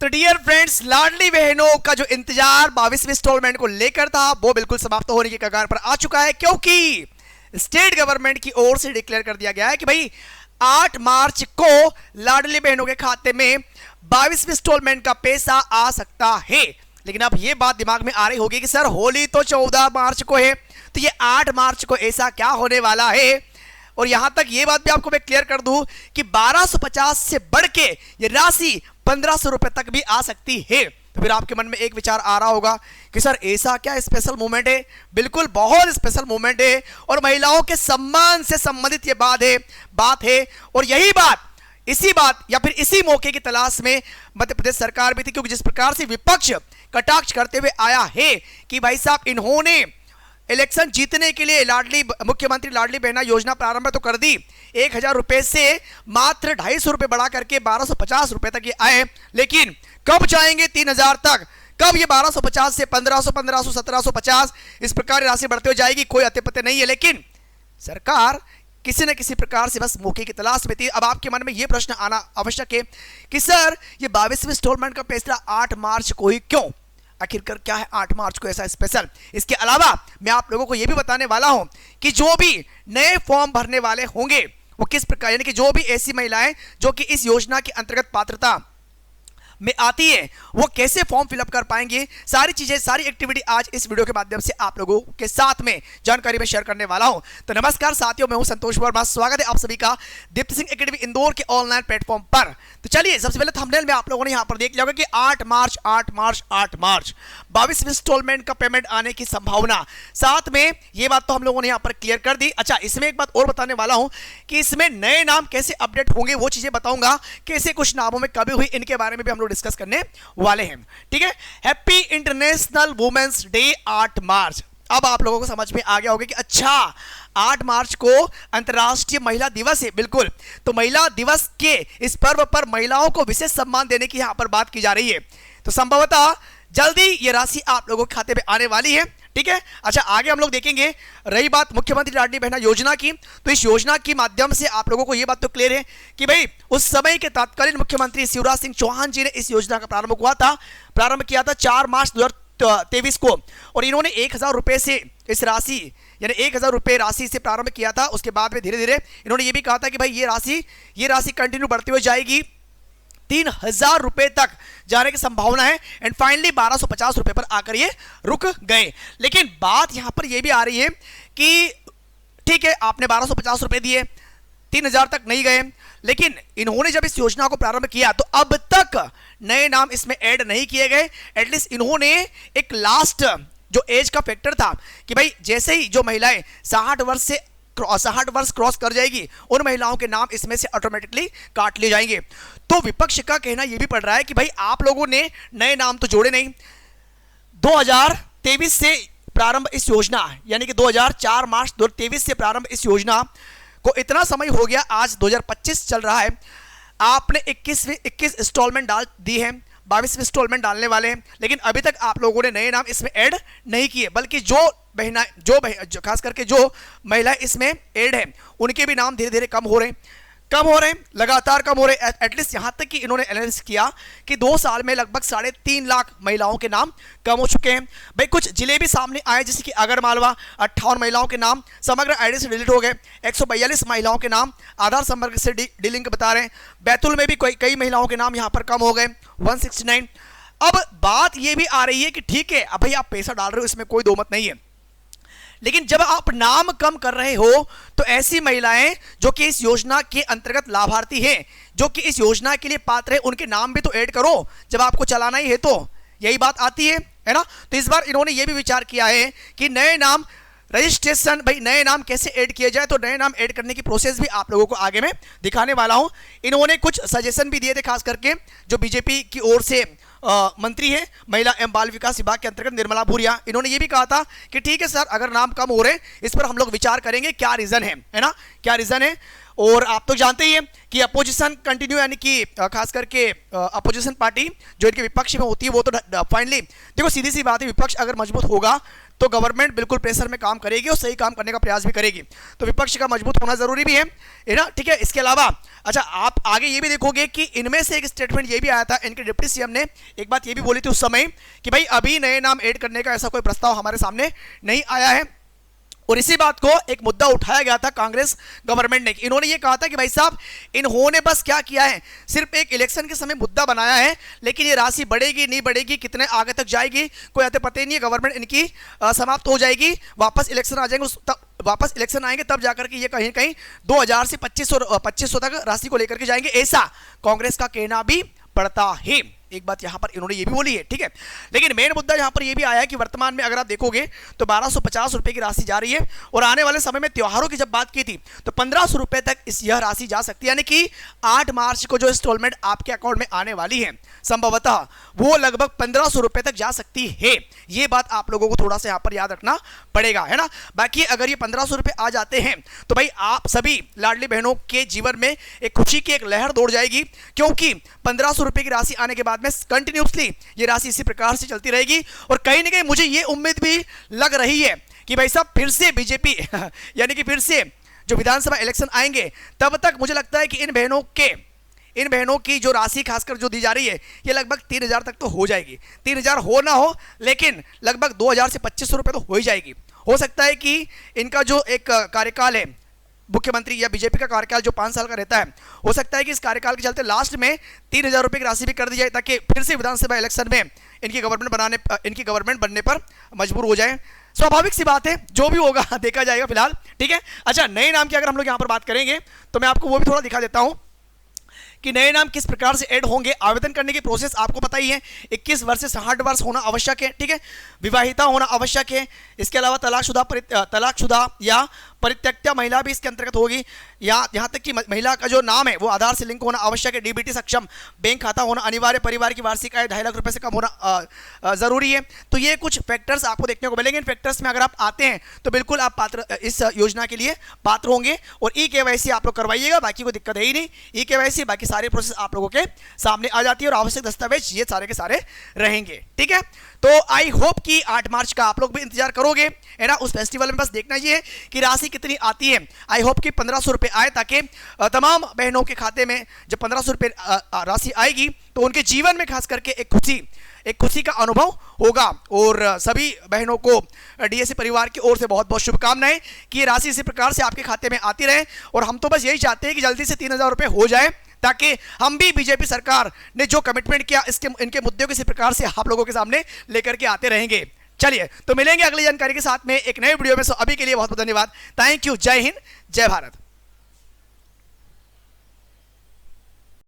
तो dear friends, लाडली बहनों का जो इंतजार 22वें इंस्टॉलमेंट को लेकर था वो बिल्कुल समाप्त होने की कगार पर आ चुका है, क्योंकि स्टेट गवर्नमेंट की ओर से डिक्लेयर कर दिया गया है कि भाई 8 मार्च को लाडली बहनों के खाते में 22वें इंस्टॉलमेंट का पैसा आ सकता है। लेकिन अब ये बात दिमाग में आ रही होगी कि सर होली तो 14 मार्च को है, तो ये 8 मार्च को ऐसा क्या होने वाला है। और यहां तक ये बात भी आपको मैं क्लियर कर दूं कि 1250 से बढ़ के ये राशि 1500 रुपए तक भी आ सकती है। तो फिर आपके मन में एक विचार आ रहा होगा कि सर ऐसा क्या स्पेशल मूवमेंट है। बिल्कुल बहुत स्पेशल मूवमेंट है और महिलाओं के सम्मान से संबंधित ये बात है। और यही बात, इसी बात या फिर इसी मौके की तलाश में मध्य प्रदेश सरकार भी थी, क्योंकि जिस प्रकार से विपक्ष कटाक्ष करते हुए आया है कि भाई साहब इन्होंने इलेक्शन जीतने के लिए मुख्यमंत्री लाडली बहना योजना प्रारंभ तो कर दी, 1000 रुपए से मात्र 250 रुपए बढ़ा करके 1250 रुपए तक ये आए, लेकिन कब जाएंगे 3000 तक, कब ये 1250 से 1500, 1500, 1750 इस प्रकार राशि बढ़ते हो जाएगी, कोई अते पते नहीं है। लेकिन सरकार किसी न किसी प्रकार से बस मौके की तलाश में थी। अब आपके मन में यह प्रश्न आना आवश्यक है कि सर ये 22वें इंस्टॉलमेंट का फैसला 8 मार्च को ही क्यों, आखिरकार क्या है 8 मार्च को ऐसा स्पेशल। इसके अलावा मैं आप लोगों को यह भी बताने वाला हूं कि जो भी नए फॉर्म भरने वाले होंगे वो किस प्रकार, यानी कि जो भी ऐसी महिलाएं जो कि इस योजना के अंतर्गत पात्रता में आती है वो कैसे फॉर्म फिलअप कर पाएंगे, सारी चीजें, सारी एक्टिविटी आज इस वीडियो के माध्यम से आप लोगों के साथ में जानकारी में शेयर करने वाला हूं। तो नमस्कार साथियों, मैं हूं संतोष वर्मा, स्वागत है आप सभी का दीप्ति सिंह एकेडमी इंदौर के ऑनलाइन प्लेटफॉर्म पर। तो चलिए सबसे पहले थंबनेल में आप लोगों ने यहां पर देख लिया होगा कि 8 मार्च 22वें इंस्टॉलमेंट का पेमेंट आने की संभावना, साथ में ये बात तो हम लोगों ने यहां पर क्लियर कर दी। अच्छा, इसमें एक बात और बताने वाला हूं कि इसमें नए नाम कैसे अपडेट होंगे वो चीजें बताऊंगा, कैसे कुछ नामों में कभी हुई, इनके बारे में भी हम लोग डिस्कस करने वाले हैं। ठीक है, हैप्पी इंटरनेशनल वुमेन्स डे 8 मार्च। अब आप लोगों को समझ में आ गया होगा कि अच्छा 8 मार्च को अंतर्राष्ट्रीय महिला दिवस है। बिल्कुल, तो महिला दिवस के इस पर्व पर महिलाओं को विशेष सम्मान देने की यहां पर बात की जा रही है। तो संभवतः जल्दी ये राशि आप लोगों के खाते में आने वाली है। ठीक है, अच्छा आगे हम लोग देखेंगे। रही बात मुख्यमंत्री लाडली बहना योजना की, तो इस योजना के माध्यम से आप लोगों को यह बात तो क्लियर है कि भाई उस समय के तत्कालीन मुख्यमंत्री शिवराज सिंह चौहान जी ने इस योजना का प्रारंभ किया था 4 मार्च 2023 को, और इन्होंने 1000 रुपए से इस राशि यानी 1000 रुपए राशि से प्रारंभ किया था। उसके बाद में धीरे धीरे इन्होंने ये भी कहा था कि भाई ये राशि कंटिन्यू बढ़ती हुई जाएगी, 3000 रुपए तक जाने की संभावना है, एंड फाइनली 1250 रुपए पर आकर ये रुक गए। लेकिन बात यहां पर यह भी आ रही है कि ठीक है आपने 1250 रुपए दिए, 3000 तक नहीं गए, लेकिन इन्होंने जब इस योजना को प्रारंभ किया तो अब तक नए नाम इसमें ऐड नहीं किए गए। एटलीस्ट इन्होंने एक लास्ट जो एज का फैक्टर था कि भाई जैसे ही जो महिलाएं 60 वर्ष क्रॉस कर जाएगी उन महिलाओं के नाम इसमें से ऑटोमेटिकली काट लिए जाएंगे। तो विपक्ष का कहना यह भी पड़ रहा है कि भाई आप लोगों ने नए नाम तो जोड़े नहीं, 2023 से प्रारंभ इस योजना, यानी कि 4 मार्च 2023 से प्रारंभ इस योजना को इतना समय हो गया, आज 2025 चल रहा है, आपने 21 इंस्टॉलमेंट डाल दी है, 22वें इंस्टॉलमेंट डालने वाले हैं, लेकिन अभी तक आप लोगों ने नए नाम इसमें ऐड नहीं किए, बल्कि जो खास करके जो महिलाएं इसमें ऐड है उनके भी नाम धीरे धीरे कम हो रहे हैं, लगातार कम हो रहे हैं। एटलीस्ट यहां तक कि इन्होंने एनालिसिस किया कि 2 साल में लगभग 3.5 लाख महिलाओं के नाम कम हो चुके हैं। भाई कुछ जिले भी सामने आए, जैसे कि आगर मालवा 58 महिलाओं के नाम समग्र आईडी से डिलीट हो गए, 142 महिलाओं के नाम आधार संपर्क से डीलिंग बता रहे हैं, बैतूल में भी कई महिलाओं के नाम यहां पर कम हो गए 169। अब बात यह भी आ रही है कि ठीक है अब भाई आप पैसा डाल रहे हो, इसमें कोई दो मत नहीं है, लेकिन जब आप नाम कम कर रहे हो तो ऐसी महिलाएं जो कि इस योजना के अंतर्गत लाभार्थी हैं, जो कि इस योजना के लिए पात्र है, उनके नाम भी तो ऐड करो जब आपको चलाना ही है। तो यही बात आती है ना। तो इस बार इन्होंने यह भी विचार किया है कि नए नाम रजिस्ट्रेशन, भाई नए नाम कैसे ऐड किए जाए, तो नए नाम ऐड करने की प्रोसेस भी आप लोगों को आगे में दिखाने वाला हूं। इन्होंने कुछ सजेशन भी दिए थे, खास करके जो बीजेपी की ओर से मंत्री है महिला एवं बाल विकास विभाग के अंतर्गत निर्मला भूरिया, इन्होंने ये भी कहा था कि ठीक है सर अगर नाम कम हो रहे हैं इस पर हम लोग विचार करेंगे, क्या रीजन है ना, क्या रीजन है। और आप तो जानते ही हैं कि अपोजिशन कंटिन्यू, यानी कि खास करके अपोजिशन पार्टी जो इनके विपक्ष में होती है वो तो फाइनली देखो सीधी सी बात है, विपक्ष अगर मजबूत होगा तो गवर्नमेंट बिल्कुल प्रेशर में काम करेगी और सही काम करने का प्रयास भी करेगी। तो विपक्ष का मजबूत होना जरूरी भी है ना, ठीक है। इसके अलावा अच्छा आप आगे ये भी देखोगे कि इनमें से एक स्टेटमेंट ये भी आया था, इनके डिप्टी सीएम ने एक बात ये भी बोली थी उस समय कि भाई अभी नए नाम ऐड करने का ऐसा कोई प्रस्ताव हमारे सामने नहीं आया है। और इसी बात को एक मुद्दा उठाया गया था कांग्रेस गवर्नमेंट ने, इन्होंने ये कहा था कि भाई साहब इन्होंने बस क्या किया है, सिर्फ एक इलेक्शन के समय मुद्दा बनाया है, लेकिन ये राशि बढ़ेगी नहीं बढ़ेगी, कितने आगे तक जाएगी कोई आते पता ही नहीं है। गवर्नमेंट इनकी समाप्त हो जाएगी, वापस इलेक्शन आ जाएंगे, वापस इलेक्शन आएंगे तब जाकर के ये कहीं कहीं 2000 से 2500 तक राशि को लेकर के जाएंगे, ऐसा कांग्रेस का कहना भी पड़ता है। एक बात यहां पर इन्होंने ये भी बोली है, ठीक है। लेकिन मेन मुद्दा यहां पर ये भी आया है कि वर्तमान में अगर आप देखोगे तो 1250 रुपए की राशि जा रही है, और आने वाले समय में त्योहारों की जब बात की थी तो 1500 रुपए तक यह राशि जा सकती है, यानी कि 8 मार्च को जो इंस्टॉलमेंट आपके अकाउंट में आने वाली है संभवतः वो लगभग 1500 रुपए तक जा सकती है। ये बात आप लोगों को थोड़ा सा यहां पर याद रखना पड़ेगा, है ना। बाकी अगर ये 1500 रुपए आ जाते हैं तो भाई आप सभी लाडली बहनों के जीवन में एक खुशी की एक लहर दौड़ जाएगी, क्योंकि 1500 रुपए की राशि आने के बाद में कंटिन्यूसली ये राशि इसी प्रकार से चलती रहेगी। और कहीं ना कहीं मुझे ये उम्मीद भी लग रही है कि भाई साहब फिर से बीजेपी यानी कि फिर से जो विधानसभा इलेक्शन आएंगे तब तक मुझे लगता है कि इन बहनों की जो राशि खासकर जो दी जा रही है ये लगभग 3000 तक तो हो जाएगी। 3000 हो ना हो, लेकिन लगभग 2000 से 2500 रुपए तो हो ही जाएगी। हो सकता है कि इनका जो एक कार्यकाल है मुख्यमंत्री या बीजेपी का कार्यकाल जो 5 साल का रहता है, हो सकता है कि इस कार्यकाल के चलते लास्ट में 3000 रुपए की राशि भी कर दी जाए, ताकि फिर से विधानसभा इलेक्शन में इनकी गवर्नमेंट बनने पर मजबूर हो जाए। स्वाभाविक सी बात है, जो भी होगा देखा जाएगा फिलहाल, ठीक है। अच्छा नए नाम की अगर हम लोग यहाँ पर बात करेंगे तो मैं आपको वो भी थोड़ा दिखा देता हूँ कि नए नाम किस प्रकार से ऐड होंगे। आवेदन करने की प्रोसेस आपको पता ही है, 21 वर्ष से 60 वर्ष होना आवश्यक है, ठीक है। विवाहिता होना आवश्यक है। इसके अलावा तलाकशुदा या परित्यक्ता महिला भी इसके अंतर्गत होगी, या यहाँ तक कि महिला का जो नाम है वो आधार से लिंक होना आवश्यक है। डीबीटी सक्षम बैंक खाता होना अनिवार्य, परिवार की वार्षिक आय 2.5 लाख रुपए से कम होना जरूरी है। तो ये कुछ फैक्टर्स आपको देखने को मिलेंगे। इन फैक्टर्स में अगर आप आते हैं तो बिल्कुल आप इस योजना के लिए पात्र होंगे। और ई-केवाईसी आप लोग करवाइएगा, बाकी कोई दिक्कत है ही नहीं। ई-केवाईसी बाकी सारी प्रोसेस आप लोगों के सामने आ जाती है, और आवश्यक दस्तावेज ये सारे के सारे रहेंगे, ठीक है। तो आई होप कि 8 मार्च का आप लोग भी इंतजार करोगे, है ना। उस फेस्टिवल में बस देखना ये है कि राशि कितनी आती है। आई होप कि 1500 रुपए आए, ताकि तमाम बहनों के खाते में जब 1500 रुपए राशि आएगी तो उनके जीवन में खास करके एक खुशी का अनुभव होगा। और सभी बहनों को डीएससी परिवार की ओर से बहुत बहुत शुभकामनाएं कि ये राशि इसी प्रकार से आपके खाते में आती रहे। और हम तो बस यही चाहते हैं कि जल्दी से 3000 रुपए हो जाए, ताकि हम भी बीजेपी सरकार ने जो कमिटमेंट किया इनके मुद्दों को इसी प्रकार से आप लोगों के सामने लेकर के आते रहेंगे। चलिए तो मिलेंगे अगली जानकारी के साथ में एक नए वीडियो में। सो अभी के लिए बहुत बहुत धन्यवाद। Thank you. जय हिंद, जय भारत।